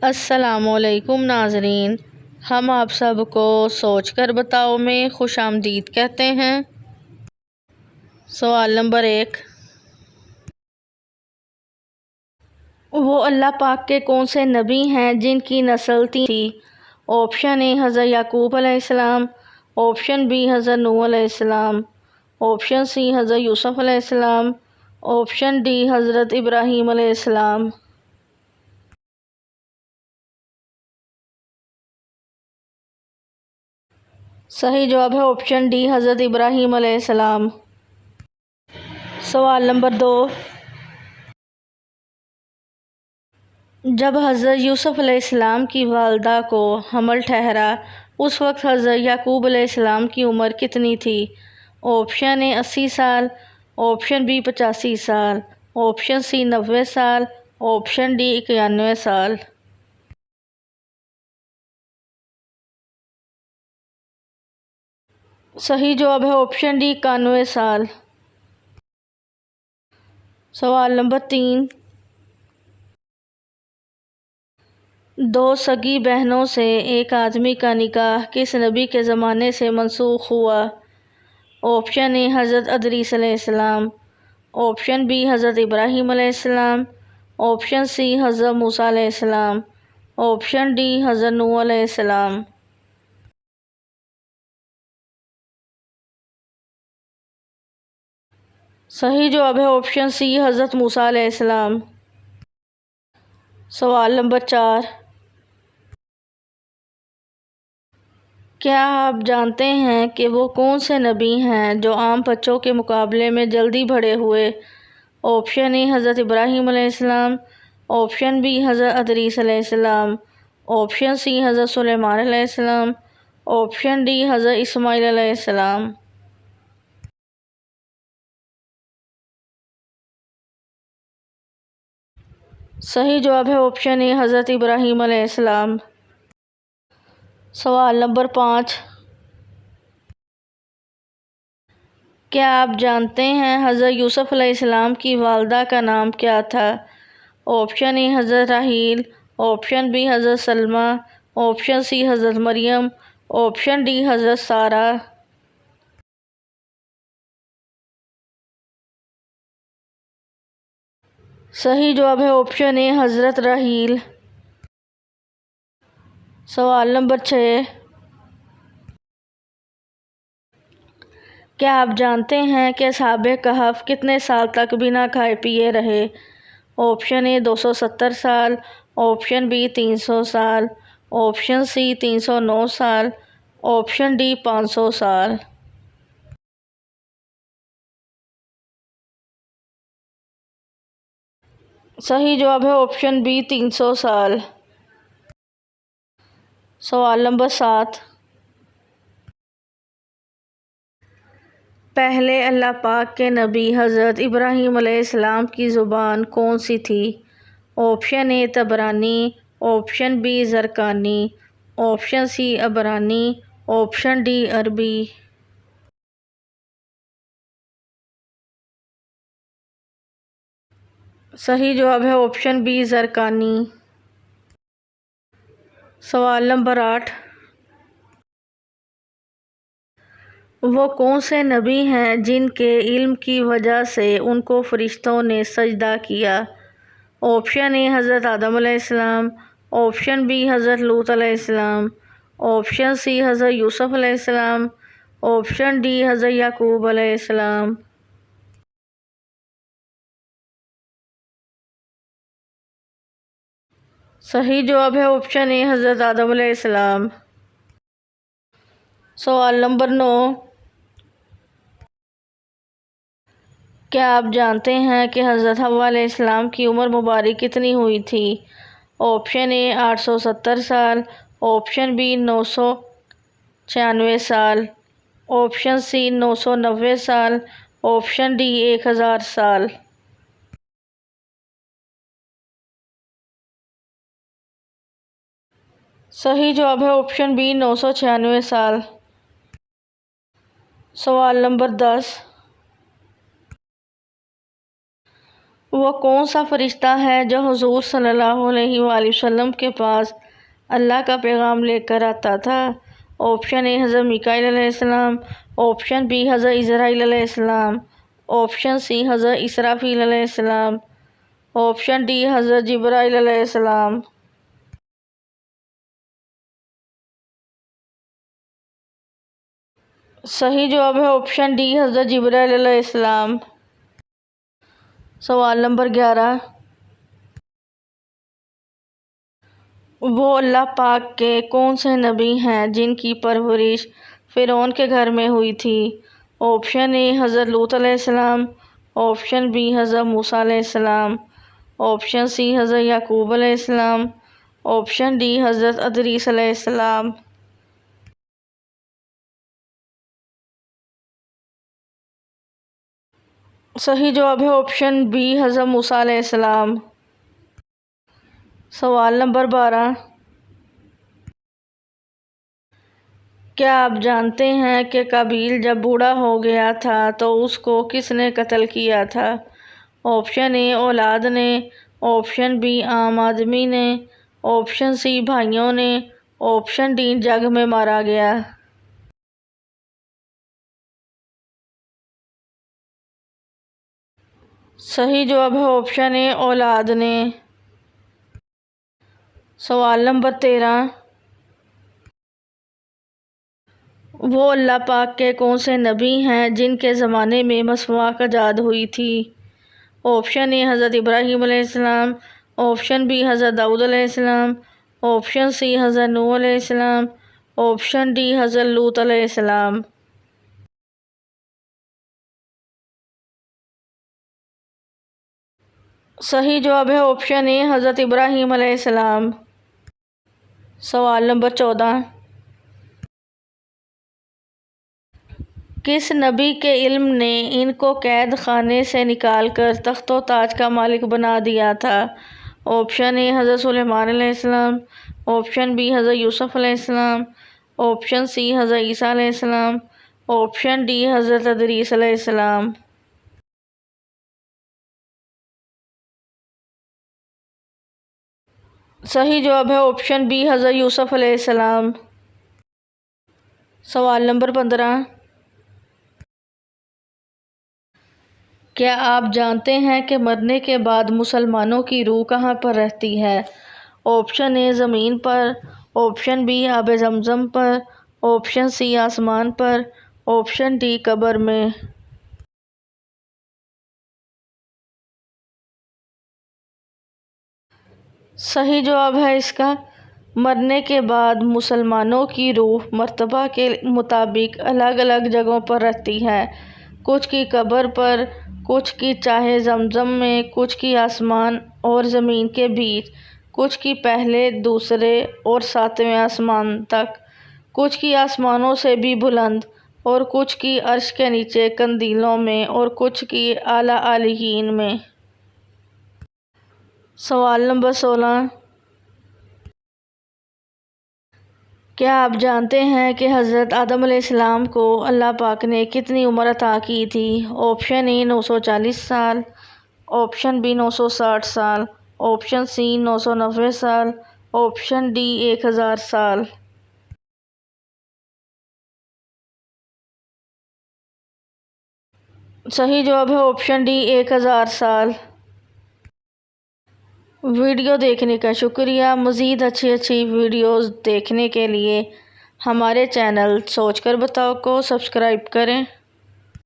अस्सलामुअलैकुम नाज़रीन, हम आप सबको सोच कर बताओ में खुशामदीद कहते हैं। सवाल नंबर 1, वो अल्लाह पाक के कौन से नबी हैं जिनकी नस्ल थी? ऑप्शन ए हज़रत याकूब अलैहिस्सलाम, ऑप्शन बी हज़रत नूह अलैहिस्सलाम, ऑप्शन सी हज़रत यूसुफ अलैहिस्सलाम, ऑप्शन डी हज़रत इब्राहीम अलैहिस्सलाम। सही जवाब है ऑप्शन डी हज़रत इब्राहीम अलैहिस्सलाम। सवाल नंबर 2, जब हज़रत यूसुफ अलैहिस्सलाम की वालदा को हमल ठहरा उस वक्त हज़रत याकूब अलैहिस्सलाम की उम्र कितनी थी? ऑप्शन ए 80 साल, ऑप्शन बी 85 साल, ऑप्शन सी 90 साल, ऑप्शन डी 91 साल। सही जवाब है ऑप्शन डी 91 साल। सवाल नंबर 3, दो सगी बहनों से एक आदमी का निकाह किस नबी के ज़माने से मनसूख हुआ? ऑप्शन ए हज़रत अदरीस अलैहिस्सलाम, ऑप्शन बी हज़रत इब्राहीम अलैहिस्सलाम, ऑप्शन सी हज़रत मूसा अलैहिस्सलाम, ऑप्शन डी हज़रत नूह अलैहिस्सलाम। सही जवाब है ऑप्शन सी हज़रत मूसा अलैहिस्सलाम। सवाल नंबर 4, क्या आप जानते हैं कि वो कौन से नबी हैं जो आम बच्चों के मुकाबले में जल्दी बड़े हुए? ऑप्शन ए हज़रत इब्राहीम अलैहिस्सलाम, ऑप्शन बी हज़रत अदरीस अलैहिस्सलाम, ऑप्शन सी हज़रत सुलेमान अलैहिस्सलाम, ऑप्शन डी हज़रत इस्माईल अलैहिस्सलाम। सही जवाब है ऑप्शन ए हज़रत इब्राहीम अलैहिस्सलाम। सवाल नंबर 5, क्या आप जानते हैं हज़रत यूसुफ अलैहिस्सलाम की वालदा का नाम क्या था? ऑप्शन ए हज़रत राहील, ऑप्शन बी हज़रत सलमा, ऑप्शन सी हज़रत मरियम, ऑप्शन डी हज़रत सारा। सही जवाब है ऑप्शन ए हज़रत राहील। सवाल नंबर 6, क्या आप जानते हैं कि असहाबे कहफ कितने साल तक बिना खाए पिए रहे? ऑप्शन ए 270 साल, ऑप्शन बी 300 साल, ऑप्शन सी 309 साल, ऑप्शन डी 500 साल। सही जवाब है ऑप्शन बी 300 साल। सवाल नंबर 7, पहले अल्लाह पाक के नबी हज़रत इब्राहीम अलैहिस्सलाम की ज़ुबान कौन सी थी? ऑप्शन ए तबरानी, ऑप्शन बी ज़रक़ानी, ऑप्शन सी अबरानी, ऑप्शन डी अरबी। सही जवाब है ऑप्शन बी ज़रक़ानी। सवाल नंबर 8, वो कौन से नबी हैं जिनके इल्म की वजह से उनको फ़रिश्तों ने सजदा किया? ऑप्शन ए हज़रत आदम अलैहिस्सलाम, ऑप्शन बी हज़रत लूत अलैहिस्सलाम, ऑप्शन सी हज़रत यूसुफ अलैहिस्सलाम, ऑप्शन डी हज़रत याकूब अलैहिस्सलाम। सही जवाब है ऑप्शन ए हज़रत आदम अलैहिस्सलाम। सवाल नंबर 9, क्या आप जानते हैं कि हज़रत हव्वा अलैहिस्सलाम की उम्र मुबारक कितनी हुई थी? ऑप्शन ए 870 साल, ऑप्शन बी 996 साल, ऑप्शन सी 990 साल, ऑप्शन डी 1000 साल। सही जवाब है ऑप्शन बी 996 साल। सवाल नंबर 10, वो कौन सा फ़रिश्ता है जो हुज़ूर सल्लल्लाहु अलैहि वसल्लम के पास अल्लाह का पैगाम लेकर आता था? ऑप्शन ए हज़रत मीकाईल अलैहिस्सलाम, ऑप्शन बी हज़रत इज़राइल अलैहिस्सलाम, ऑप्शन सी हज़रत इसराफील अलैहिस्सलाम, ऑप्शन डी हज़रत जिब्राईल अलैहिस्सलाम। सही जवाब है ऑप्शन डी हज़रत जिब्राईल अलैहिस्सलाम। सवाल नंबर 11, वो अल्लाह पाक के कौन से नबी हैं जिनकी परवरिश फ़िरौन के घर में हुई थी? ऑप्शन ए हज़रत लूत अलैहिस्सलाम, ऑप्शन बी हज़रत मूसा अलैहिस्सलाम, ऑप्शन सी हज़रत याकूब अलैहिस्सलाम, ऑप्शन डी हज़रत अदरीस अलैहिस्सलाम। सही जवाब है ऑप्शन बी हज़रत मूसा अलैहिस्सलाम। सवाल नंबर 12, क्या आप जानते हैं कि काबील जब बूढ़ा हो गया था तो उसको किसने कत्ल किया था? ऑप्शन ए औलाद ने, ऑप्शन बी आम आदमी ने, ऑप्शन सी भाइयों ने, ऑप्शन डी जंग में मारा गया। सही जवाब है ऑप्शन ए औलाद ने। सवाल नंबर 13, वो अल्लाह पाक के कौन से नबी हैं जिनके ज़माने में मसवाक आज़ाद हुई थी? ऑप्शन ए हज़रत इब्राहीम अलैहिस्सलाम, ऑप्शन बी हज़रत दाऊद अलैहिस्सलाम, ऑप्शन सी हज़रत नूह अलैहिस्सलाम, ऑप्शन डी हज़रत लूत अलैहिस्सलाम। सही जवाब है ऑप्शन ए हज़रत इब्राहीम अलैहिस्सलाम। सवाल नंबर 14, किस नबी के इल्म ने इनको कैद खाने से निकाल कर तख्तो ताज का मालिक बना दिया था? ऑप्शन ए हज़रत सुलेमान अलैहिस्सलाम, ऑप्शन बी हज़रत यूसुफ अलैहिस्सलाम, ऑप्शन सी हज़रत ईसा अलैहिस्सलाम, ऑप्शन डी हज़रत अदरीस अलैहिस्सलाम। सही जवाब है ऑप्शन बी हज़रत यूसुफ अलैहिस्सलाम। सवाल नंबर 15, क्या आप जानते हैं कि मरने के बाद मुसलमानों की रूह कहाँ पर रहती है? ऑप्शन ए ज़मीन पर, ऑप्शन बी आब ज़मज़म पर, ऑप्शन सी आसमान पर, ऑप्शन डी कब्र में। सही जवाब है इसका, मरने के बाद मुसलमानों की रूह मर्तबा के मुताबिक अलग अलग जगहों पर रहती है। कुछ की कब्र पर, कुछ की चाहे ज़मज़म में, कुछ की आसमान और ज़मीन के बीच, कुछ की पहले, दूसरे और सातवें आसमान तक, कुछ की आसमानों से भी बुलंद और कुछ की अर्श के नीचे कंदीलों में और कुछ की आला आलिहीन में। सवाल नंबर 16, क्या आप जानते हैं कि हज़रत आदम अलैहिस्सलाम को अल्लाह पाक ने कितनी उम्र अता की थी? ऑप्शन ए 940 साल, ऑप्शन बी 960 साल, ऑप्शन सी 990 साल, ऑप्शन डी 1000 साल। सही जवाब है ऑप्शन डी 1000 साल। वीडियो देखने का शुक्रिया। मज़ीद अच्छी वीडियोस देखने के लिए हमारे चैनल सोच कर बताओ को सब्सक्राइब करें।